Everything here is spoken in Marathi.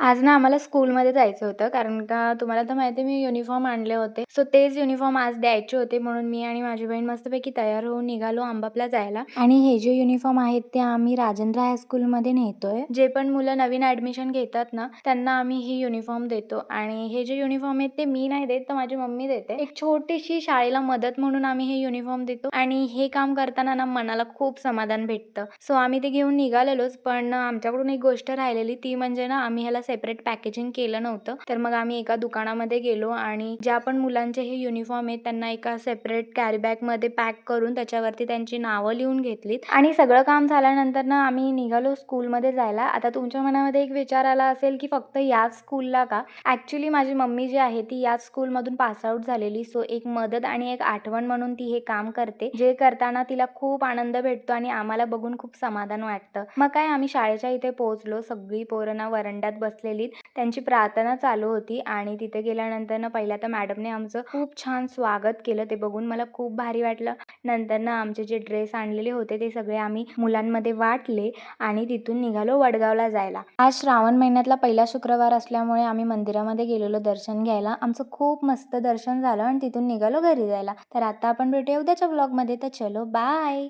आज ना आम्हाला स्कूलमध्ये जायचं होतं, कारण का तुम्हाला तर माहिती आहे मी युनिफॉर्म आणले होते. सो तेच युनिफॉर्म आज द्यायचे होते म्हणून मी आणि माझी बहीण मस्तपैकी तयार होऊन निघालो अंबापला जायला. आणि हे जे युनिफॉर्म आहेत ते आम्ही राजेंद्र हायस्कूलमध्ये नेतोय. जे पण मुलं नवीन ॲडमिशन घेतात ना, त्यांना आम्ही ही युनिफॉर्म देतो आणि हे जे युनिफॉर्म आहेत ते मी नाही देत, तर माझी मम्मी देते. एक छोटीशी शाळेला मदत म्हणून आम्ही हे युनिफॉर्म देतो आणि हे काम करताना ना मनाला खूप समाधान भेटतं. सो आम्ही ते घेऊन निघालेलोच, पण आमच्याकडून एक गोष्ट राहिलेली ती म्हणजे ना आम्ही ह्याला सेपरेट पॅकेजिंग केलं नव्हतं. तर मग आम्ही एका दुकानामध्ये गेलो आणि ज्या पण मुलांचे हे युनिफॉर्म आहेत त्यांना एका सेपरेट कॅरी बॅगमध्ये पॅक करून त्याच्यावरती त्यांची नावं लिहून घेतलीत आणि सगळं काम झाल्यानंतर ना आम्ही निघालो स्कूलमध्ये जायला. आता तुमच्या मनामध्ये एक विचार आला असेल की फक्त याच स्कूलला का? ॲक्च्युली माझी मम्मी जी आहे ती याच स्कूलमधून पास आउट झालेली. सो एक मदत आणि एक आठवण म्हणून ती हे काम करते. जे करताना तिला खूप आनंद भेटतो आणि आम्हाला बघून खूप समाधान वाटतं. मग काय आम्ही शाळेच्या इथे पोहोचलो. सगळी पोरं ना वरांड्यात बसलेलीत. त्यांची प्रार्थना चालू होती आणि तिथे गेल्यानंतर ना पहिल्या तर मॅडमने आमचं खूप छान स्वागत केलं. ते बघून मला खूप भारी वाटलं. नंतर ना आमचे जे ड्रेस आणलेले होते ते सगळे आम्ही मुलांमध्ये वाटले आणि तिथून निघालो वडगावला जायला. आज श्रावण महिन्यातला पहिला शुक्रवार असल्यामुळे आम्ही मंदिरामध्ये गेलेलो दर्शन घ्यायला. आमचं खूप मस्त दर्शन झालं आणि तिथून निघालो घरी जायला. तर आता आपण भेटूया उद्याच्या व्लॉगमध्ये. तर चलो बाय.